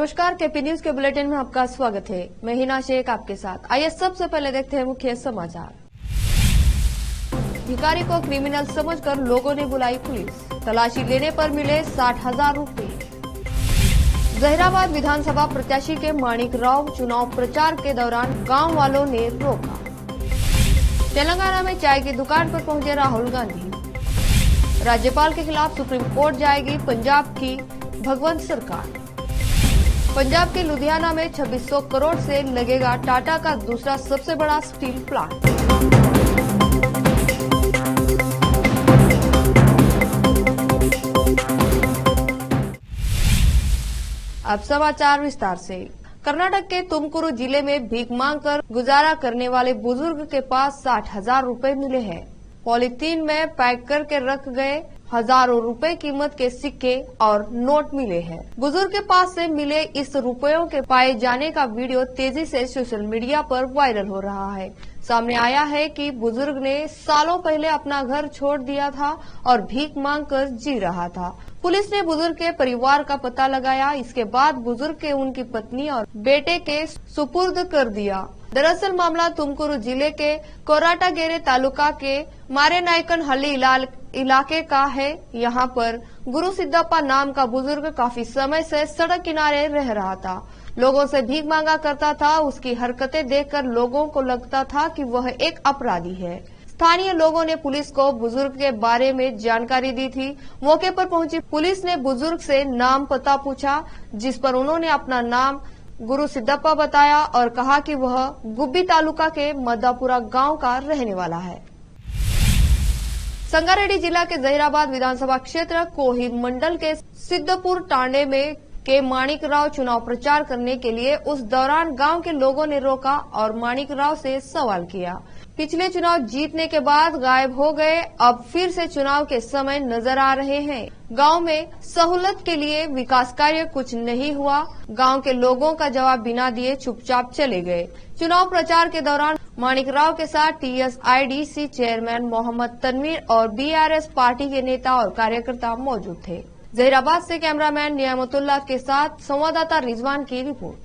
नमस्कार, KP news के bulletin में आपका स्वागत है। मैं हिना शेख आपके साथ। आइए सबसे पहले देखते हैं मुख्य समाचार। भिखारी को क्रिमिनल समझकर लोगों ने बुलाई पुलिस। तलाशी लेने पर मिले 60,000 रुपए। जहीराबाद विधानसभा प्रत्याशी के माणिक राव चुनाव प्रचार के दौरान गांव वालों ने रोका। तेलंगाना में चाय की दुकान पर पहुंचे राहुल गांधी। राज्यपाल के खिलाफ सुप्रीम कोर्ट जाएगी पंजाब की भगवंत सरकार। पंजाब के लुधियाना में 2600 करोड़ से लगेगा टाटा का दूसरा सबसे बड़ा स्टील प्लांट। अब समाचार विस्तार से। कर्नाटक के तुमकुरू जिले में भीख मांगकर गुजारा करने वाले बुजुर्ग के पास 60,000 रुपए मिले हैं। पॉलीथीन में पैक करके रख गए हजारों रुपए कीमत के सिक्के और नोट मिले हैं। बुजुर्ग के पास से मिले इस रुपयों के पाए जाने का वीडियो तेजी से सोशल मीडिया पर वायरल हो रहा है। सामने आया है कि बुजुर्ग ने सालों पहले अपना घर छोड़ दिया था और भीख मांगकर जी रहा था। पुलिस ने बुजुर्ग के परिवार का पता लगाया। इसके बाद बुजुर्ग के उनकी पत्नी और बेटे के सुपुर्द कर दिया। दरअसल मामला तुमकुरू जिले के कोराटागेरे तालुका के मारेनायकन हल्ली इलाके का है। यहाँ पर गुरु सिद्धप्पा नाम का बुजुर्ग काफी समय से सड़क किनारे रह रहा था। लोगों से भीख मांगा करता था। उसकी हरकतें देखकर लोगों को लगता था कि वह एक अपराधी है। स्थानीय लोगों ने पुलिस को बुजुर्ग के बारे में जानकारी दी थी। मौके पर पहुंची पुलिस ने बुजुर्ग से नाम पता पूछा, जिस पर उन्होंने अपना नाम गुरु सिद्धप्पा बताया और कहा कि वह गुब्बी तालुका के मदापुरा गांव का रहने वाला है। संगारेड्डी जिला के जहीराबाद विधानसभा क्षेत्र कोहिर मंडल के सिद्धपुर टांडे में के माणिक राव चुनाव प्रचार करने के लिए उस दौरान गांव के लोगों ने रोका और माणिक राव से सवाल किया। पिछले चुनाव जीतने के बाद गायब हो गए, अब फिर से चुनाव के समय नजर आ रहे हैं। गांव में सहूलत के लिए विकास कार्य कुछ नहीं हुआ। गांव के लोगों का जवाब बिना दिए चुपचाप चले गए। चुनाव प्रचार के दौरान माणिक राव के साथ TSIDC चेयरमैन मोहम्मद तनवीर और BRS पार्टी के नेता और कार्यकर्ता मौजूद थे। जहीराबाद से कैमरामैन नियामतुल्लाह के साथ संवाददाता रिजवान की रिपोर्ट।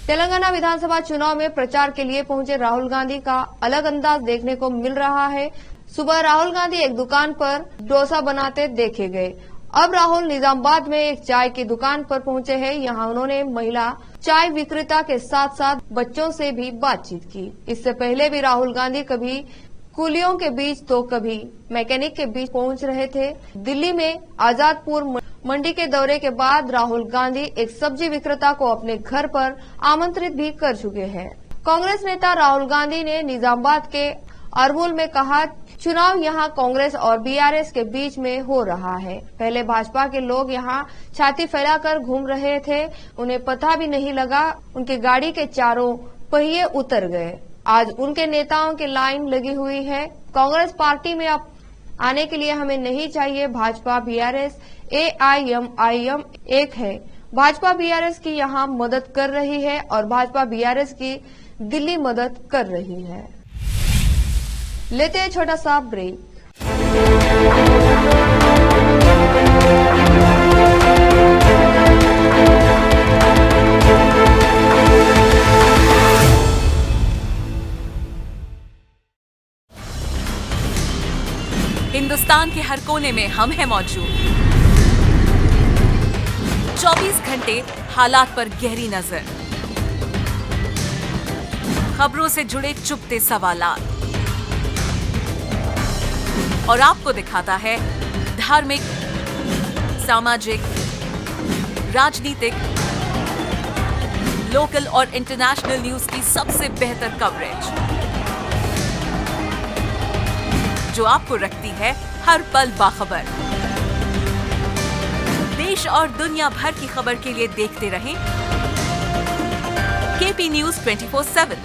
तेलंगाना विधानसभा चुनाव में प्रचार के लिए पहुंचे राहुल गांधी का अलग अंदाज देखने को मिल रहा है। सुबह राहुल गांधी एक दुकान पर डोसा बनाते देखे गए। अब राहुल निजामाबाद में एक चाय की दुकान पर पहुंचे हैं। यहाँ उन्होंने महिला चाय विक्रेता के साथ साथ बच्चों से भी बातचीत की। इससे पहले भी राहुल गांधी कभी कुलियों के बीच तो कभी मैकेनिक के बीच पहुंच रहे थे। दिल्ली में आजादपुर मंडी के दौरे के बाद राहुल गांधी एक सब्जी विक्रेता को अपने घर पर आमंत्रित भी कर चुके हैं। कांग्रेस नेता राहुल गांधी ने निजामाबाद के अरवुल में कहा, चुनाव यहां कांग्रेस और BRS के बीच में हो रहा है। पहले भाजपा के लोग यहां छाती फैलाकर घूम रहे थे, उन्हें पता भी नहीं लगा, उनकी गाड़ी के चारों पहिए उतर गए। आज उनके नेताओं की लाइन लगी हुई है। कांग्रेस पार्टी में अब आने के लिए हमें नहीं चाहिए। भाजपा BRS AIMIM एक है। भाजपा BRS की यहाँ मदद कर रही है और भाजपा BRS की दिल्ली मदद कर रही है। लेते हैं छोटा सा ब्रेक। हिंदुस्तान के हर कोने में हम हैं मौजूद। 24 घंटे हालात पर गहरी नजर, खबरों से जुड़े चुपते सवालात और आपको दिखाता है धार्मिक, सामाजिक, राजनीतिक, लोकल और इंटरनेशनल न्यूज की सबसे बेहतर कवरेज, जो आपको रखती है हर पल बाखबर। देश और दुनिया भर की खबर के लिए देखते रहें KP News 24/7।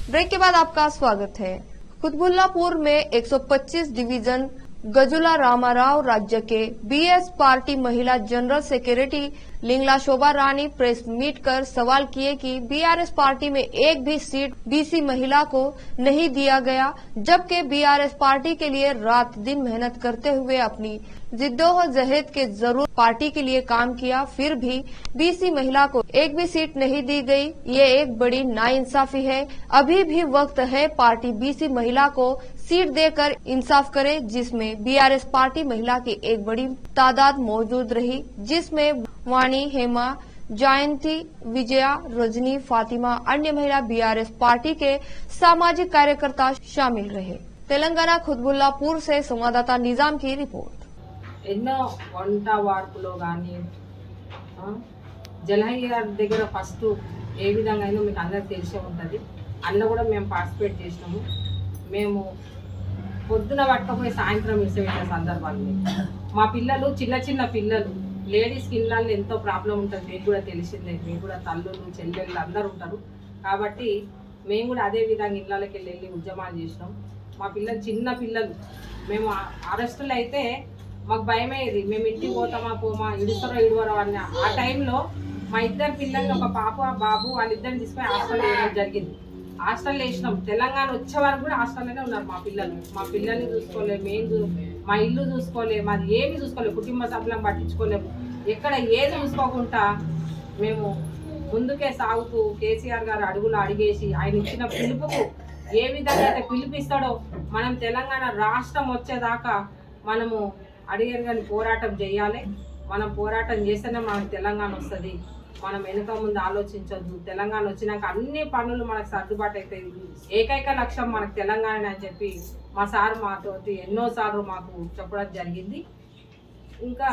ब्रेक के बाद आपका स्वागत है। कुतबुल्लापुर में 125 डिवीजन गजुला रामाराव, राज्य के बीएस पार्टी महिला जनरल सेक्रेटरी लिंगला शोभा रानी प्रेस मीट कर सवाल किए कि बीआरएस पार्टी में एक भी सीट बीसी महिला को नहीं दिया गया, जबकि बीआरएस पार्टी के लिए रात दिन मेहनत करते हुए अपनी जिद्दोजहद के जरूर पार्टी के लिए काम किया, फिर भी बीसी महिला को एक भी सीट नहीं दी गई। ये एक बड़ी नाइंसाफी है। अभी भी वक्त है पार्टी बीसी महिला को सीट देकर इंसाफ करे, जिसमें बीआरएस पार्टी महिला की एक बड़ी तादाद मौजूद रही, जिसमें वाणी, हेमा, जयंती, विजया, रजनी, फातिमा, अन्य महिला बीआरएस पार्टी के सामाजिक कार्यकर्ता शामिल रहे। तेलंगाना खुतबुल्लापुर से संवाददाता निजाम की रिपोर्ट। ఎన్నో వంట వార్పులో కానీ జలహరి గారి దగ్గర ఫస్ట్ ఏ విధంగా అయినా మీకు అందరికి తెలిసే ఉంటుంది. అందులో కూడా మేము పార్టిసిపేట్ చేసినాము. మేము పొద్దున పట్టుకపోయి సాయంత్రం ఇడిసిపెట్టిన సందర్భాలు. మా పిల్లలు చిన్న పిల్లలు, లేడీస్కి ఇళ్ళల్లో ఎంతో ప్రాబ్లం ఉంటుంది, మీకు కూడా తెలిసిందే. మీకు కూడా తల్లులు చెల్లెళ్ళు అందరూ ఉంటారు కాబట్టి మేము కూడా అదే విధంగా ఇళ్ళకి వెళ్ళి ఉద్యమాలు చేసినాం. మా పిల్లలు చిన్న పిల్లలు, మేము అరెస్టులు అయితే మాకు భయమయ్యేది. మేము ఇంటికి పోతామా పోమా, ఇడుస్తారో ఇడవరో అన్న. ఆ టైంలో మా ఇద్దరు పిల్లల్ని, ఒక పాప బాబు, వాళ్ళిద్దరిని తీసుకొని హాస్టల్ వేయడం జరిగింది. హాస్టల్ వేసినాం. తెలంగాణ వచ్చే వరకు కూడా హాస్టల్లోనే ఉన్నారు మా పిల్లలు. మా పిల్లల్ని చూసుకోలేము, మేము మా ఇల్లు చూసుకోలేము, మాది ఏమి చూసుకోలేము, కుటుంబ సభ్యులను పట్టించుకోలేము, ఎక్కడ ఏది చూసుకోకుండా మేము ముందుకే సాగుతూ కేసీఆర్ గారు అడుగులు అడిగేసి ఆయన ఇచ్చిన పిలుపుకు ఏ విధంగా అయితే పిలుపిస్తాడో మనం తెలంగాణ రాష్ట్రం వచ్చేదాకా మనము అడిగారు కానీ పోరాటం చేయాలి. మనం పోరాటం చేస్తేనే మనకు తెలంగాణ వస్తుంది. మనం వెనుక ముందు ఆలోచించొద్దు. తెలంగాణ వచ్చినాక అన్ని పనులు మనకు సర్దుబాటు అవుతాయి. ఏకైక లక్ష్యం మనకు తెలంగాణ అని చెప్పి మా సార్ మాతోటి ఎన్నోసార్లు మాకు చెప్పడం జరిగింది. ఇంకా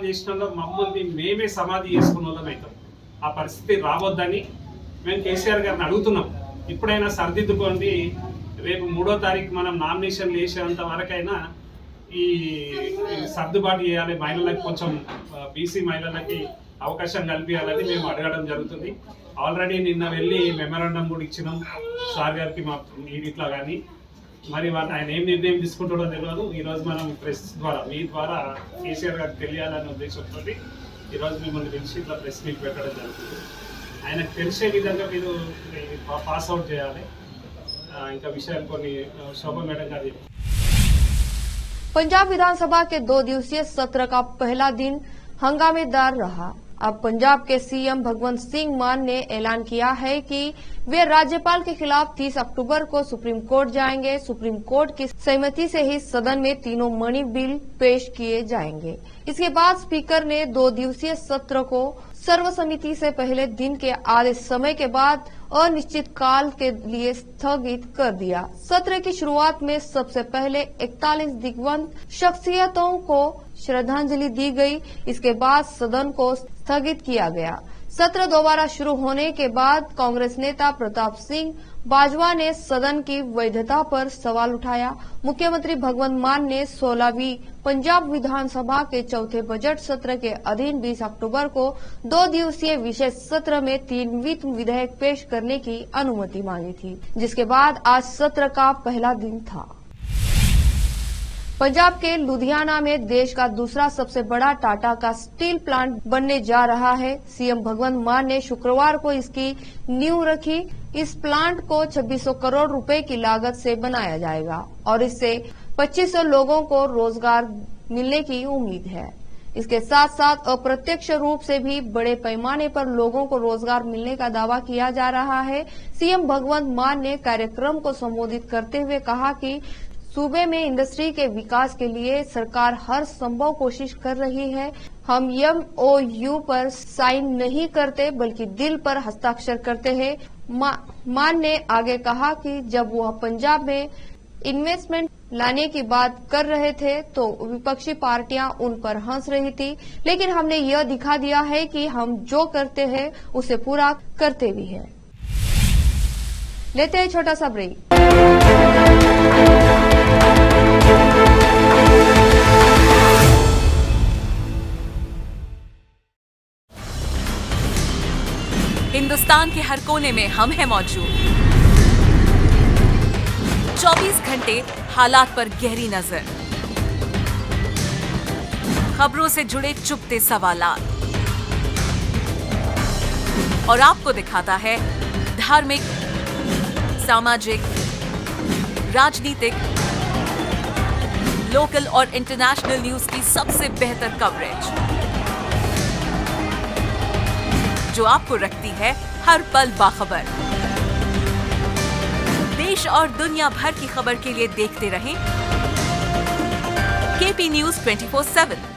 చేసినా మమ్మల్ని మేమే సమాధి చేసుకున్న వాళ్ళం అవుతాం. ఆ పరిస్థితి రావద్దని మేము కేసీఆర్ గారిని అడుగుతున్నాం. ఇప్పుడైనా సరిదిద్దుకోండి. రేపు 3వ తారీఖు మనం నామినేషన్లు వేసేంత వరకైనా ఈ సర్దుబాటు చేయాలి. మహిళలకు కొంచెం బీసీ మహిళలకి అవకాశం కల్పించాలని మేము అడగడం జరుగుతుంది. ఆల్రెడీ నిన్న వెళ్ళి మెమరాండం కూడా ఇచ్చినాం సార్ గారికి మా ఇట్లా. కానీ మరి ఆయన ఏం నిర్ణయం తీసుకుంటాడో తెలియదు. ఈరోజు మనం ప్రెస్ ద్వారా మీ ద్వారా కేసీఆర్ గారికి తెలియాలనే ఉద్దేశంతో ఈరోజు మిమ్మల్ని పిలిచి ఇట్లా ప్రెస్ మీట్ పెట్టడం జరుగుతుంది. ఆయనకు తెలిసే విధంగా మీరు పాస్ అవుట్ చేయాలి. ఇంకా విషయాలు కొన్ని శోభా మేడం గారు. पंजाब विधानसभा के 2 दिवसीय सत्र का पहला दिन हंगामेदार रहा। अब पंजाब के सीएम भगवंत सिंह मान ने ऐलान किया है कि वे राज्यपाल के खिलाफ 30 अक्टूबर को सुप्रीम कोर्ट जाएंगे। सुप्रीम कोर्ट की सहमति से ही सदन में तीनों मनी बिल पेश किए जाएंगे। इसके बाद स्पीकर ने 2 दिवसीय सत्र को सर्वसम्मति से पहले दिन के आधे समय के बाद अनिश्चित काल के लिए स्थगित कर दिया। सत्र की शुरुआत में सबसे पहले 41 दिग्गज शख्सियतों को श्रद्धांजलि दी गई। इसके बाद सदन को स्थगित किया गया। सत्र दोबारा शुरू होने के बाद कांग्रेस नेता प्रताप सिंह बाजवा ने सदन की वैधता पर सवाल उठाया। मुख्यमंत्री भगवंत मान ने 16वीं पंजाब विधानसभा के चौथे बजट सत्र के अधीन 20 अक्टूबर को 2 दिवसीय विशेष सत्र में 3 वित्त विधेयक पेश करने की अनुमति मांगी थी, जिसके बाद आज सत्र का पहला दिन था। पंजाब के लुधियाना में देश का दूसरा सबसे बड़ा टाटा का स्टील प्लांट बनने जा रहा है। सीएम भगवंत मान ने शुक्रवार को इसकी नींव रखी। इस प्लांट को 2600 करोड़ रुपए की लागत से बनाया जाएगा और इससे 2500 लोगों को रोजगार मिलने की उम्मीद है। इसके साथ साथ अप्रत्यक्ष रूप से भी बड़े पैमाने पर लोगों को रोजगार मिलने का दावा किया जा रहा है। सीएम भगवंत मान ने कार्यक्रम को संबोधित करते हुए कहा कि सूबे में इंडस्ट्री के विकास के लिए सरकार हर संभव कोशिश कर रही है। हम MOU पर साइन नहीं करते बल्कि दिल पर हस्ताक्षर करते हैं। मान ने आगे कहा कि जब वह पंजाब में इन्वेस्टमेंट लाने की बात कर रहे थे तो विपक्षी पार्टियां उन पर हंस रही थी, लेकिन हमने यह दिखा दिया है कि हम जो करते हैं उसे पूरा करते भी हैं। लेते हैं छोटा सा ब्रेक। हिंदुस्तान के हर कोने में हम हैं मौजूद। 24 घंटे हालात पर गहरी नजर, खबरों से जुड़े चुपते सवालात और आपको दिखाता है धार्मिक, सामाजिक, राजनीतिक, लोकल और इंटरनेशनल न्यूज की सबसे बेहतर कवरेज, जो आपको रखती है हर पल बाखबर। देश और दुनिया भर की खबर के लिए देखते रहें केपी न्यूज 24/7।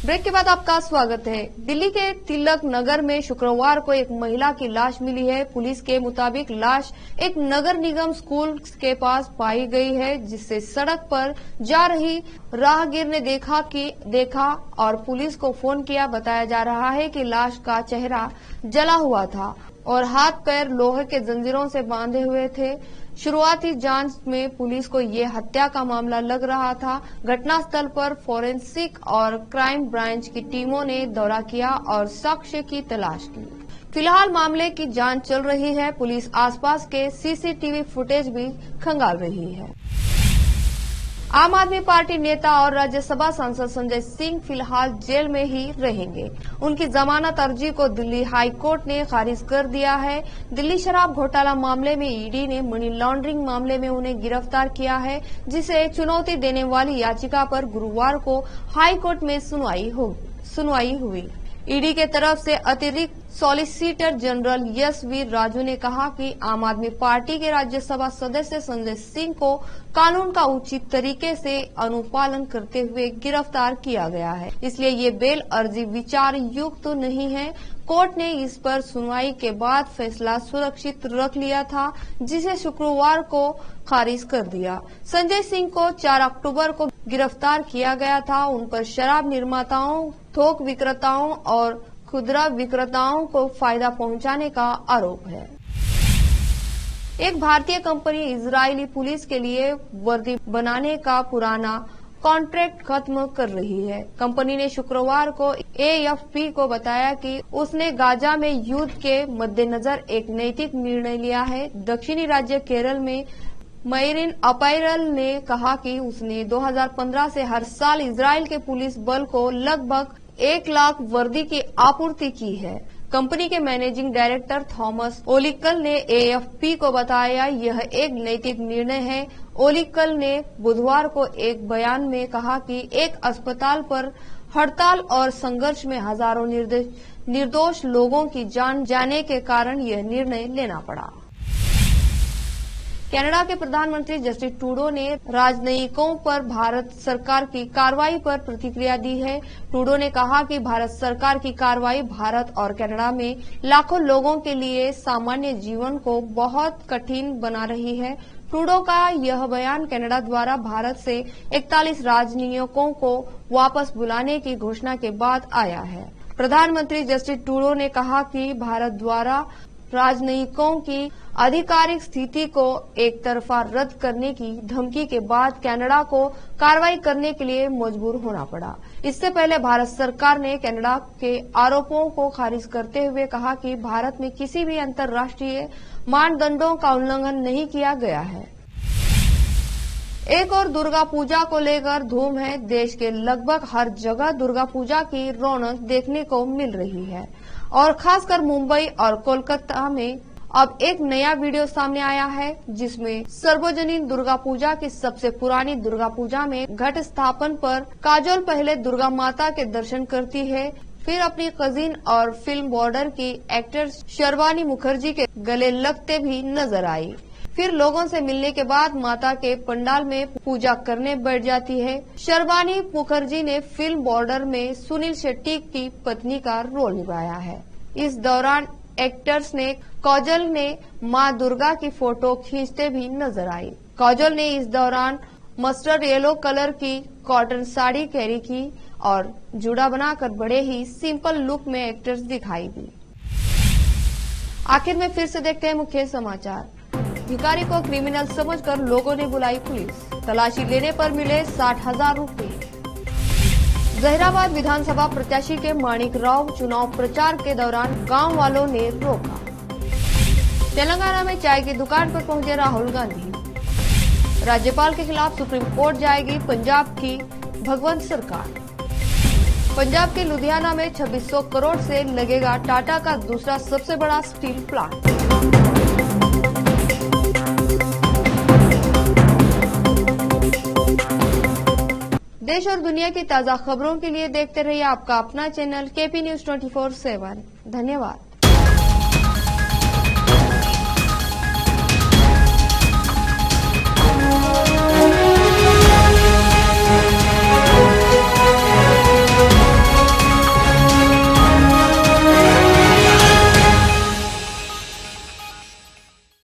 ब्रेक के बाद आपका स्वागत है। दिल्ली के तिलक नगर में शुक्रवार को एक महिला की लाश मिली है। पुलिस के मुताबिक लाश एक नगर निगम स्कूल के पास पाई गई है, जिससे सड़क पर जा रही राहगीर ने देखा और पुलिस को फोन किया। बताया जा रहा है कि लाश का चेहरा जला हुआ था और हाथ पैर लोहे के जंजीरों से बांधे हुए थे। शुरुआती जांच में पुलिस को ये हत्या का मामला लग रहा था। घटनास्थल पर फोरेंसिक और क्राइम ब्रांच की टीमों ने दौरा किया और साक्ष्य की तलाश की। फिलहाल मामले की जांच चल रही है। पुलिस आसपास के सीसीटीवी फुटेज भी खंगाल रही है। आम आदमी पार्टी नेता और राज्यसभा सांसद संजय सिंह फिलहाल जेल में ही रहेंगे। उनकी जमानत अर्जी को दिल्ली हाई कोर्ट ने खारिज कर दिया है। दिल्ली शराब घोटाला मामले में ईडी ने मनी लॉन्ड्रिंग मामले में उन्हें गिरफ्तार किया है, जिसे चुनौती देने वाली याचिका पर गुरुवार को हाई कोर्ट में सुनवाई हुई। ईडी के तरफ से अतिरिक्त solicitor general S V Raju ने कहा कि आम आदमी पार्टी के राज्यसभा सदस्य संजय सिंह को कानून का उचित तरीके से अनुपालन करते हुए गिरफ्तार किया गया है, इसलिए ये बेल अर्जी विचार युक्त तो नहीं है। कोर्ट ने इस पर सुनवाई के बाद फैसला सुरक्षित रख लिया था, जिसे शुक्रवार को खारिज कर दिया। संजय सिंह को 4 अक्टूबर को गिरफ्तार किया गया था। उन पर शराब निर्माताओं, थोक विक्रेताओं और खुदरा विक्रेताओं को फायदा पहुंचाने का आरोप है। एक भारतीय कंपनी इजरायली पुलिस के लिए वर्दी बनाने का पुराना कॉन्ट्रैक्ट खत्म कर रही है। कंपनी ने शुक्रवार को एएफपी को बताया कि उसने गाजा में युद्ध के मद्देनजर एक नैतिक निर्णय लिया है। दक्षिणी राज्य केरल में मैरिन अपैरल ने कहा कि उसने 2015 से हर साल इजरायल के पुलिस बल को लगभग 1 लाख वर्दी की आपूर्ति की है। कंपनी के मैनेजिंग डायरेक्टर थॉमस ओलिकल ने एएफपी को बताया, यह एक नैतिक निर्णय है। ओलिकल ने बुधवार को एक बयान में कहा कि एक अस्पताल पर हड़ताल और संघर्ष में हजारों निर्दोष लोगों की जान जाने के कारण यह निर्णय लेना पड़ा। कनाडा के प्रधानमंत्री जस्टिन ट्रूडो ने राजनयिकों पर भारत सरकार की कार्रवाई पर प्रतिक्रिया दी है। ट्रूडो ने कहा कि भारत सरकार की कार्रवाई भारत और कनाडा में लाखों लोगों के लिए सामान्य जीवन को बहुत कठिन बना रही है। ट्रूडो का यह बयान कनाडा द्वारा भारत से 41 राजनयिकों को वापस बुलाने की घोषणा के बाद आया है। प्रधानमंत्री जस्टिन ट्रूडो ने कहा कि भारत द्वारा राजनयिकों की आधिकारिक स्थिति को एक तरफा रद्द करने की धमकी के बाद कनाडा को कार्रवाई करने के लिए मजबूर होना पड़ा। इससे पहले भारत सरकार ने कनाडा के आरोपों को खारिज करते हुए कहा कि भारत में किसी भी अंतर्राष्ट्रीय मानदंडों का उल्लंघन नहीं किया गया है। एक और दुर्गा पूजा को लेकर धूम है। देश के लगभग हर जगह दुर्गा पूजा की रौनक देखने को मिल रही है और खासकर मुंबई और कोलकाता में अब एक नया वीडियो सामने आया है, जिसमें सार्वजनिक दुर्गा पूजा की सबसे पुरानी दुर्गा पूजा में घट स्थापन पर काजोल पहले दुर्गा माता के दर्शन करती है, फिर अपनी कजिन और फिल्म बॉर्डर की एक्टर शर्वानी मुखर्जी के गले लगते भी नजर आई। फिर लोगों से मिलने के बाद माता के पंडाल में पूजा करने बैठ जाती है। शर्वानी मुखर्जी ने फिल्म बॉर्डर में सुनील शेट्टी की पत्नी का रोल निभाया है। इस दौरान एक्टर्स ने काजोल ने मां दुर्गा की फोटो खींचते भी नजर आई। काजोल ने इस दौरान मस्टर्ड येलो कलर की कॉटन साड़ी कैरी की और जूड़ा बनाकर बड़े ही सिंपल लुक में एक्टर्स दिखाई दी। आखिर में फिर से देखते हैं मुख्य समाचार। भिखारी को क्रिमिनल समझकर लोगों ने बुलाई पुलिस। तलाशी लेने पर मिले 60,000 रुपए। जहीराबाद विधानसभा प्रत्याशी के माणिक राव चुनाव प्रचार के दौरान गांव वालों ने रोका। तेलंगाना में चाय की दुकान पर पहुंचे राहुल गांधी। राज्यपाल के खिलाफ सुप्रीम कोर्ट जाएगी पंजाब की भगवंत सरकार। पंजाब के लुधियाना में 2600 करोड़ से लगेगा टाटा का दूसरा सबसे बड़ा स्टील प्लांट। देश और दुनिया की ताजा खबरों के लिए देखते रहिए आपका अपना चैनल KP News 24/7। धन्यवाद।